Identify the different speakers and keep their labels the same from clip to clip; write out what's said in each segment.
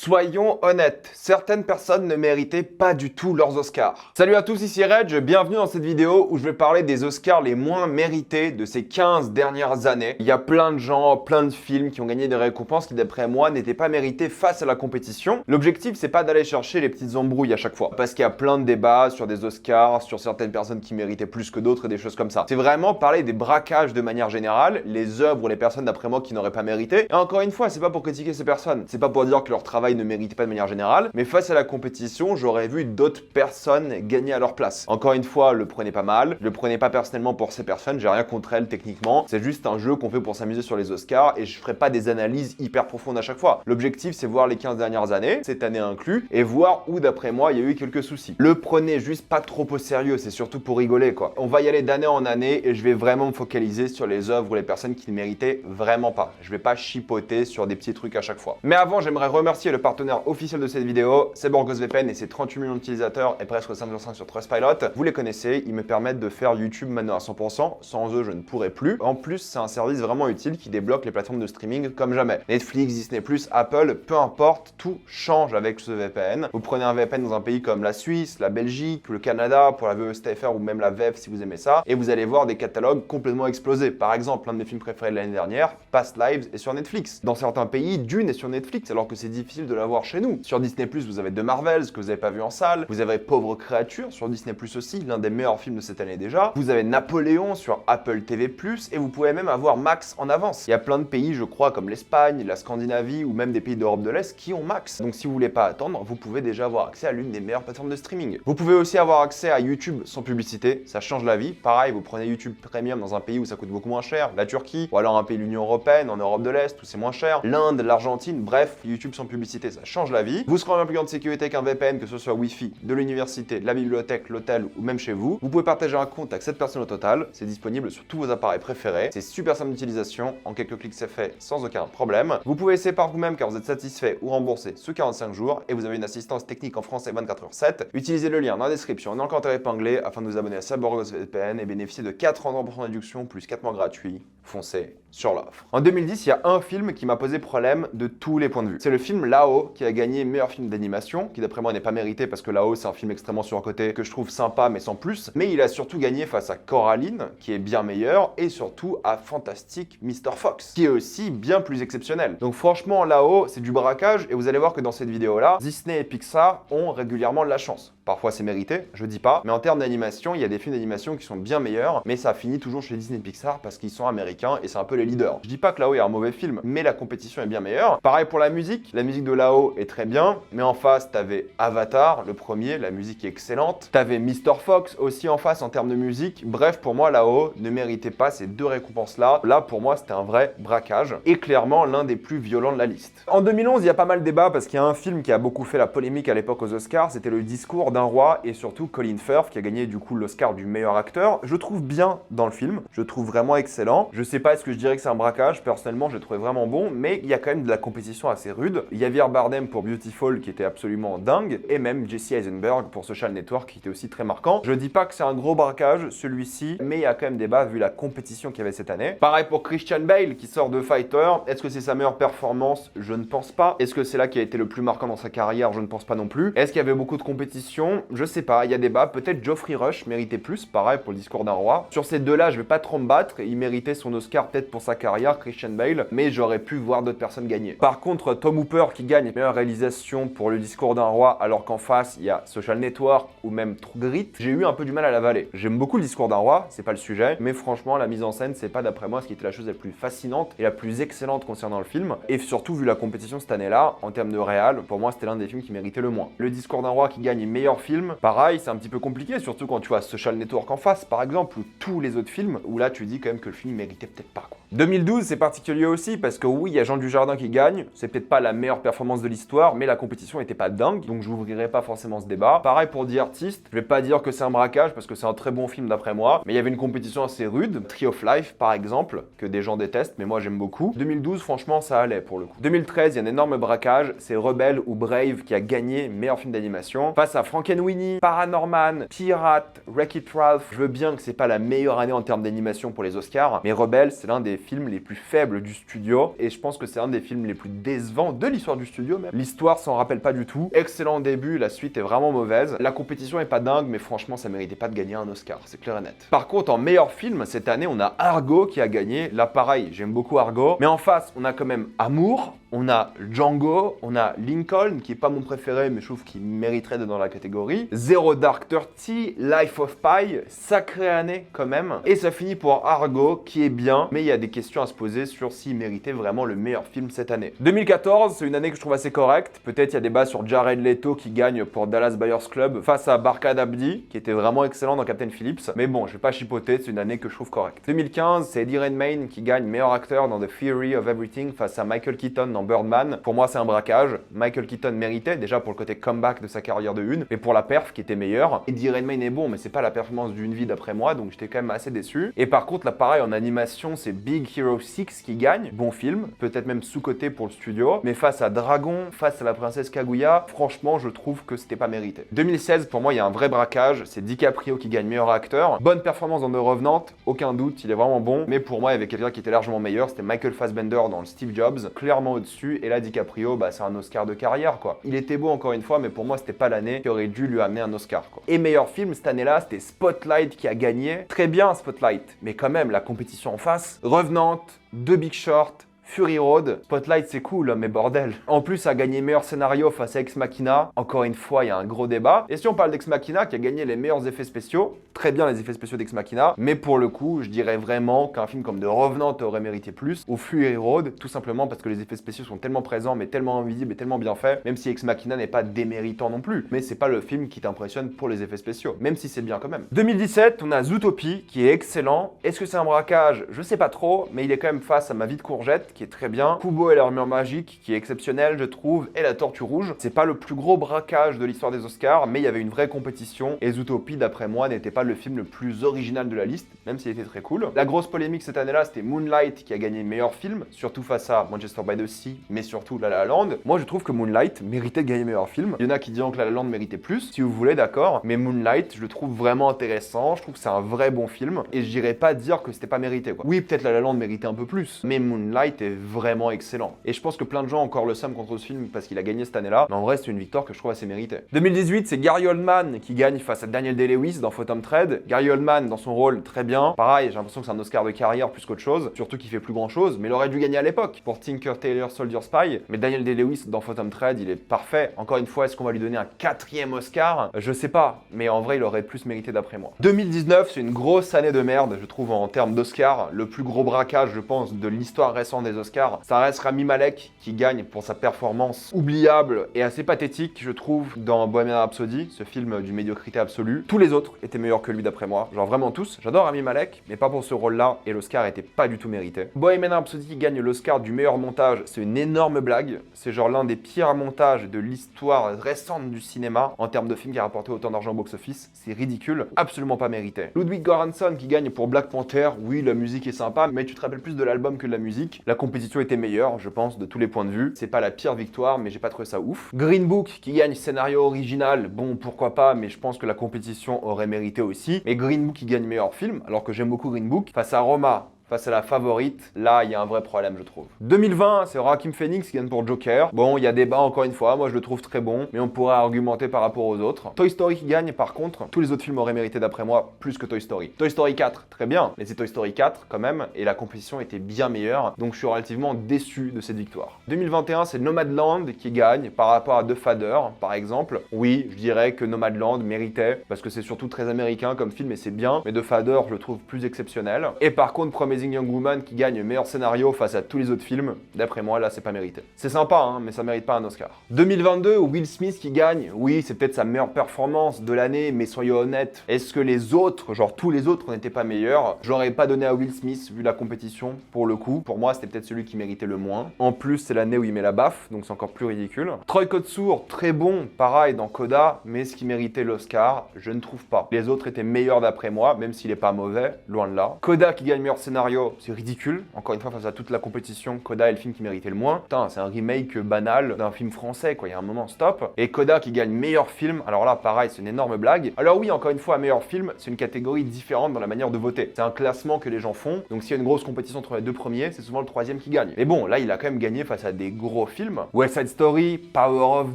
Speaker 1: Soyons honnêtes, certaines personnes ne méritaient pas du tout leurs Oscars. Salut à tous, ici Reg, bienvenue dans cette vidéo où je vais parler des Oscars les moins mérités de ces 15 dernières années. Il y a plein de gens, plein de films qui ont gagné des récompenses qui d'après moi n'étaient pas mérités face à la compétition. L'objectif c'est pas d'aller chercher les petites embrouilles à chaque fois, parce qu'il y a plein de débats sur des Oscars, sur certaines personnes qui méritaient plus que d'autres et des choses comme ça. C'est vraiment parler des braquages de manière générale, les œuvres ou les personnes d'après moi qui n'auraient pas mérité. Et encore une fois, c'est pas pour critiquer ces personnes, c'est pas pour dire que leur travail ne méritait pas de manière générale, mais face à la compétition, j'aurais vu d'autres personnes gagner à leur place. Encore une fois, le prenez pas mal, le prenez pas personnellement pour ces personnes, j'ai rien contre elles techniquement, c'est juste un jeu qu'on fait pour s'amuser sur les Oscars et je ferai pas des analyses hyper profondes à chaque fois. L'objectif c'est voir les 15 dernières années, cette année inclus, et voir où d'après moi il y a eu quelques soucis. Le prenez juste pas trop au sérieux, c'est surtout pour rigoler quoi. On va y aller d'année en année et je vais vraiment me focaliser sur les œuvres ou les personnes qui ne méritaient vraiment pas. Je vais pas chipoter sur des petits trucs à chaque fois. Mais avant, j'aimerais remercier le partenaire officiel de cette vidéo, c'est BorgosVPN et ses 38 millions d'utilisateurs et presque 5,5 sur Trustpilot. Vous les connaissez, ils me permettent de faire YouTube maintenant à 100%. Sans eux, je ne pourrais plus. En plus, c'est un service vraiment utile qui débloque les plateformes de streaming comme jamais. Netflix, Disney+, Apple, peu importe, tout change avec ce VPN. Vous prenez un VPN dans un pays comme la Suisse, la Belgique, le Canada, pour la VESTFR ou même la VEF si vous aimez ça, et vous allez voir des catalogues complètement explosés. Par exemple, l'un de mes films préférés de l'année dernière, Past Lives, est sur Netflix. Dans certains pays, Dune est sur Netflix alors que c'est difficile de l'avoir chez nous. Sur Disney+, vous avez The Marvels, que vous n'avez pas vu en salle. Vous avez Pauvres créatures sur Disney+, aussi, l'un des meilleurs films de cette année déjà. Vous avez Napoléon sur Apple TV+, et vous pouvez même avoir Max en avance. Il y a plein de pays, je crois, comme l'Espagne, la Scandinavie, ou même des pays d'Europe de l'Est qui ont Max. Donc si vous voulez pas attendre, vous pouvez déjà avoir accès à l'une des meilleures plateformes de streaming. Vous pouvez aussi avoir accès à YouTube sans publicité, ça change la vie. Pareil, vous prenez YouTube Premium dans un pays où ça coûte beaucoup moins cher, la Turquie, ou alors un pays de l'Union Européenne, en Europe de l'Est, où c'est moins cher, l'Inde, l'Argentine, bref, YouTube sans publicité, ça change la vie. Vous serez en plus grande sécurité qu'un VPN, que ce soit Wi-Fi, de l'université, de la bibliothèque, l'hôtel ou même chez vous. Vous pouvez partager un compte avec 7 personnes au total, c'est disponible sur tous vos appareils préférés, c'est super simple d'utilisation, en quelques clics c'est fait sans aucun problème. Vous pouvez essayer par vous-même car vous êtes satisfait ou remboursé sous 45 jours et vous avez une assistance technique en français 24h7. Utilisez le lien dans la description, on est encore épinglé afin de vous abonner à BorgosVPN et bénéficier de 4 % d'induction plus 4 mois gratuits. Foncez sur l'offre. En 2010, il y a un film qui m'a posé problème de tous les points de vue. C'est le film Là-haut qui a gagné meilleur film d'animation, qui d'après moi n'est pas mérité parce que Là-haut c'est un film extrêmement surcoté que je trouve sympa mais sans plus. Mais il a surtout gagné face à Coraline, qui est bien meilleur, et surtout à Fantastic Mr. Fox, qui est aussi bien plus exceptionnel. Donc franchement, Là-haut c'est du braquage et vous allez voir que dans cette vidéo-là, Disney et Pixar ont régulièrement de la chance. Parfois c'est mérité, je dis pas, mais en termes d'animation, il y a des films d'animation qui sont bien meilleurs, mais ça finit toujours chez Disney et Pixar parce qu'ils sont américains et c'est un peu les leaders. Je dis pas que Là-haut est un mauvais film, mais la compétition est bien meilleure. Pareil pour la musique de Là-haut est très bien, mais en face t'avais Avatar, le premier, la musique est excellente. T'avais Mr. Fox aussi en face en termes de musique. Bref, pour moi Là-haut ne méritait pas ces deux récompenses-là. Là pour moi c'était un vrai braquage et clairement l'un des plus violents de la liste. En 2011, il y a pas mal de débats parce qu'il y a un film qui a beaucoup fait la polémique à l'époque aux Oscars, c'était Le Discours d'un roi et surtout Colin Firth qui a gagné du coup l'Oscar du meilleur acteur. Je trouve bien dans le film, je trouve vraiment excellent. Je sais pas est-ce que je dirais que c'est un braquage, personnellement je l'ai trouvé vraiment bon, mais il y a quand même de la compétition assez rude. Il y a Javier Bardem pour Beautiful qui était absolument dingue et même Jesse Eisenberg pour Social Network qui était aussi très marquant. Je dis pas que c'est un gros braquage celui-ci, mais il y a quand même débat vu la compétition qu'il y avait cette année. Pareil pour Christian Bale qui sort de Fighter. Est-ce que c'est sa meilleure performance? Je ne pense pas. Est-ce que c'est là qui a été le plus marquant dans sa carrière? Je ne pense pas non plus. Est-ce qu'il y avait beaucoup de compétition? Je sais pas, il y a débat. Peut-être Geoffrey Rush méritait plus, pareil pour Le Discours d'un roi. Sur ces deux-là, je vais pas trop me battre. Il méritait son Oscar peut-être pour sa carrière, Christian Bale, mais j'aurais pu voir d'autres personnes gagner. Par contre, Tom Hooper qui gagne meilleure réalisation pour Le Discours d'un roi, alors qu'en face, il y a Social Network ou même True Grit, j'ai eu un peu du mal à l'avaler. J'aime beaucoup Le Discours d'un roi, c'est pas le sujet, mais franchement, la mise en scène, c'est pas d'après moi ce qui était la chose la plus fascinante et la plus excellente concernant le film. Et surtout, vu la compétition cette année-là, en termes de réal, pour moi, c'était l'un des films qui méritait le moins. Le Discours d'un roi qui gagne meilleur film, pareil, c'est un petit peu compliqué, surtout quand tu vois Social Network en face, par exemple, ou tous les autres films, où là, tu dis quand même que le film méritait peut-être pas, quoi. 2012, c'est particulier aussi, parce que oui, il y a Jean Dujardin qui gagne, c'est peut-être pas la meilleure performance de l'histoire, mais la compétition était pas dingue, donc je n'ouvrirai pas forcément ce débat. Pareil pour The Artist, je vais pas dire que c'est un braquage, parce que c'est un très bon film d'après moi, mais il y avait une compétition assez rude, Tree of Life par exemple, que des gens détestent, mais moi j'aime beaucoup. 2012, franchement, ça allait pour le coup. 2013, il y a un énorme braquage, c'est Rebelle ou Brave qui a gagné meilleur film d'animation, face à Frankenweenie, Paranorman, Pirate, Wreck-It Ralph. Je veux bien que c'est pas la meilleure année en termes d'animation pour les Oscars, mais Rebelle, c'est l'un des films les plus faibles du studio et je pense que c'est un des films les plus décevants de l'histoire du studio même. L'histoire s'en rappelle pas du tout. Excellent début, la suite est vraiment mauvaise. La compétition est pas dingue, mais franchement, ça méritait pas de gagner un Oscar, c'est clair et net. Par contre, en meilleur film, cette année, on a Argo qui a gagné. Là, pareil, j'aime beaucoup Argo. Mais en face, on a quand même Amour, on a Django, on a Lincoln, qui est pas mon préféré, mais je trouve qu'il mériterait d'être dans la catégorie. Zero Dark Thirty, Life of Pi, sacrée année quand même. Et ça finit pour Argo, qui est bien, mais il y a des questions à se poser sur s'il méritait vraiment le meilleur film cette année. 2014, c'est une année que je trouve assez correcte. Peut-être il y a débat sur Jared Leto qui gagne pour Dallas Buyers Club face à Barkhad Abdi, qui était vraiment excellent dans Captain Phillips. Mais bon, je vais pas chipoter, c'est une année que je trouve correcte. 2015, c'est Eddie Redmayne qui gagne meilleur acteur dans The Theory of Everything face à Michael Keaton dans Birdman. Pour moi, c'est un braquage. Michael Keaton méritait, déjà pour le côté comeback de sa carrière de une, mais pour la perf qui était meilleure. Eddie Redmayne est bon, mais c'est pas la performance d'une vie d'après moi, donc j'étais quand même assez déçu. Et par contre, là, pareil, en animation, c'est Big Hero 6 qui gagne. Bon film, peut-être même sous-coté pour le studio, mais face à Dragon, face à la princesse Kaguya, franchement, je trouve que c'était pas mérité. 2016, pour moi, il y a un vrai braquage, c'est DiCaprio qui gagne meilleur acteur. Bonne performance dans The Revenant, aucun doute, il est vraiment bon, mais pour moi, il y avait quelqu'un qui était largement meilleur, c'était Michael Fassbender dans le Steve Jobs, clairement au-dessus, et là, DiCaprio, bah, c'est un Oscar de carrière, quoi. Il était beau encore une fois, mais pour moi, c'était pas l'année qui aurait dû lui amener un Oscar, quoi. Et meilleur film cette année-là, c'était Spotlight qui a gagné. Très bien, Spotlight, mais quand même, la compétition en face. Revenant, The Big Short, Fury Road, Spotlight c'est cool, mais bordel. En plus, ça a gagné meilleur scénario face à Ex Machina. Encore une fois, il y a un gros débat. Et si on parle d'Ex Machina, qui a gagné les meilleurs effets spéciaux, très bien les effets spéciaux d'Ex Machina, mais pour le coup, je dirais vraiment qu'un film comme The Revenant aurait mérité plus, ou Fury Road, tout simplement parce que les effets spéciaux sont tellement présents, mais tellement invisibles et tellement bien faits, même si Ex Machina n'est pas déméritant non plus. Mais c'est pas le film qui t'impressionne pour les effets spéciaux, même si c'est bien quand même. 2017, on a Zootopie, qui est excellent. Est-ce que c'est un braquage? Je sais pas trop, mais il est quand même face à Ma vie de courgette, qui est très bien. Kubo et l'armure magique, qui est exceptionnelle, je trouve, et La Tortue Rouge. C'est pas le plus gros braquage de l'histoire des Oscars, mais il y avait une vraie compétition, et Zootopie, d'après moi, n'était pas le film le plus original de la liste, même s'il était très cool. La grosse polémique cette année-là, c'était Moonlight, qui a gagné meilleur film, surtout face à Manchester by the Sea, mais surtout La La Land. Moi, je trouve que Moonlight méritait de gagner meilleur film. Il y en a qui diront que La La Land méritait plus, si vous voulez, d'accord, mais Moonlight, je le trouve vraiment intéressant, je trouve que c'est un vrai bon film, et je dirais pas dire que c'était pas mérité, quoi. Oui, peut-être La La Land méritait un peu plus, mais Moonlight est vraiment excellent. Et je pense que plein de gens ont encore le seum contre ce film parce qu'il a gagné cette année-là, mais en vrai, c'est une victoire que je trouve assez méritée. 2018, c'est Gary Oldman qui gagne face à Daniel Day-Lewis dans Phantom Thread. Gary Oldman, dans son rôle, très bien. Pareil, j'ai l'impression que c'est un Oscar de carrière plus qu'autre chose, surtout qu'il fait plus grand-chose, mais il aurait dû gagner à l'époque pour Tinker Tailor Soldier Spy. Mais Daniel Day-Lewis dans Phantom Thread, il est parfait. Encore une fois, est-ce qu'on va lui donner un 4e Oscar? Je sais pas, mais en vrai, il aurait plus mérité d'après moi. 2019, c'est une grosse année de merde, je trouve, en termes d'Oscar. Le plus gros braquage, je pense, de l'histoire récente des Oscars. Ça reste Rami Malek qui gagne pour sa performance oubliable et assez pathétique, je trouve, dans Bohemian Rhapsody, ce film du médiocrité absolue. Tous les autres étaient meilleurs que lui d'après moi, genre vraiment tous. J'adore Rami Malek, mais pas pour ce rôle-là, et l'Oscar était pas du tout mérité. Bohemian Rhapsody gagne l'Oscar du meilleur montage, c'est une énorme blague. C'est genre l'un des pires montages de l'histoire récente du cinéma en termes de film qui a rapporté autant d'argent au box-office. C'est ridicule, absolument pas mérité. Ludwig Göransson qui gagne pour Black Panther, oui, la musique est sympa, mais tu te rappelles plus de l'album que de la musique. La compétition était meilleure, je pense, de tous les points de vue. C'est pas la pire victoire, mais j'ai pas trouvé ça ouf. Green Book qui gagne scénario original, bon, pourquoi pas, mais je pense que la compétition aurait mérité aussi. Mais Green Book qui gagne meilleur film, alors que j'aime beaucoup Green Book, face à Roma, face à La Favorite, là, il y a un vrai problème, je trouve. 2020, c'est Joaquin Phoenix qui gagne pour Joker. Bon, il y a débat encore une fois, moi je le trouve très bon, mais on pourrait argumenter par rapport aux autres. Toy Story qui gagne, par contre, tous les autres films auraient mérité d'après moi plus que Toy Story. Toy Story 4, très bien, mais c'est Toy Story 4 quand même, et la compétition était bien meilleure, donc je suis relativement déçu de cette victoire. 2021, c'est Nomadland qui gagne par rapport à The Father, par exemple. Oui, je dirais que Nomadland méritait, parce que c'est surtout très américain comme film, et c'est bien, mais The Father, je le trouve plus exceptionnel. Et par contre, Promising Young Woman qui gagne meilleur scénario face à tous les autres films, d'après moi, là, c'est pas mérité. C'est sympa, hein, mais ça mérite pas un Oscar. 2022, Will Smith qui gagne, oui, c'est peut-être sa meilleure performance de l'année, mais soyons honnêtes, est-ce que les autres, genre tous les autres, n'étaient pas meilleurs? J'aurais pas donné à Will Smith, vu la compétition, pour le coup. Pour moi, c'était peut-être celui qui méritait le moins. En plus, c'est l'année où il met la baffe, donc c'est encore plus ridicule. Troy Kotsur, très bon, pareil, dans Coda, mais ce qui méritait l'Oscar, je ne trouve pas. Les autres étaient meilleurs d'après moi, même s'il est pas mauvais, loin de là. Coda qui gagne meilleur scénario, scénario, c'est ridicule. Encore une fois, face à toute la compétition, Coda est le film qui méritait le moins. Putain, c'est un remake banal d'un film français, quoi. Il y a un moment, stop. Et Coda qui gagne meilleur film, alors là, pareil, c'est une énorme blague. Alors oui, encore une fois, meilleur film, c'est une catégorie différente dans la manière de voter. C'est un classement que les gens font. Donc s'il y a une grosse compétition entre les deux premiers, c'est souvent le troisième qui gagne. Mais bon, là, il a quand même gagné face à des gros films. West Side Story, Power of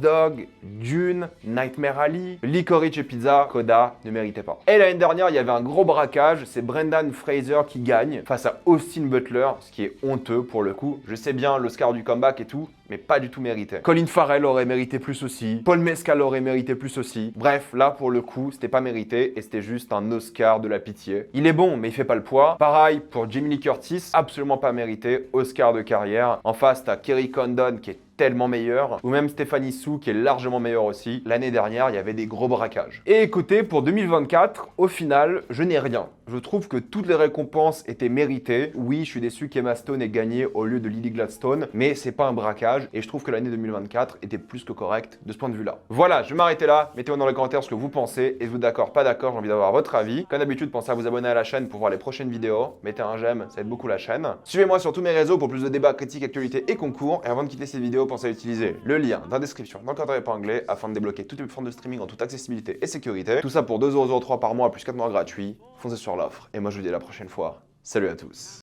Speaker 1: Dog, Dune, Nightmare Alley, Licorice Pizza, Coda ne méritait pas. Et l'année dernière, il y avait un gros braquage, c'est Brendan Fraser qui gagne face à Austin Butler, ce qui est honteux pour le coup. Je sais bien, l'Oscar du comeback et tout, mais pas du tout mérité. Colin Farrell aurait mérité plus aussi, Paul Mescal aurait mérité plus aussi. Bref, là pour le coup, c'était pas mérité et c'était juste un Oscar de la pitié. Il est bon, mais il fait pas le poids. Pareil pour Jamie Lee Curtis, absolument pas mérité, Oscar de carrière. En face, t'as Kerry Condon qui est tellement meilleur, ou même Stéphanie Soo qui est largement meilleur aussi. L'année dernière, il y avait des gros braquages. Et écoutez, pour 2024, au final, je n'ai rien. Je trouve que toutes les récompenses étaient méritées. Oui, je suis déçu qu'Emma Stone ait gagné au lieu de Lily Gladstone, mais c'est pas un braquage et je trouve que l'année 2024 était plus que correcte de ce point de vue-là. Voilà, je vais m'arrêter là. Mettez-moi dans les commentaires ce que vous pensez. Êtes-vous d'accord, pas d'accord? J'ai envie d'avoir votre avis. Comme d'habitude, pensez à vous abonner à la chaîne pour voir les prochaines vidéos. Mettez un j'aime, ça aide beaucoup la chaîne. Suivez-moi sur tous mes réseaux pour plus de débats, critiques, actualités et concours. Et avant de quitter cette vidéo, pensez à utiliser le lien dans la description, dans le cadre épinglé, afin de débloquer toutes les plateformes de streaming en toute accessibilité et sécurité. Tout ça pour 2,03€ par mois plus 4 mois gratuits. Foncez sur l'offre. Et moi, je vous dis à la prochaine fois. Salut à tous.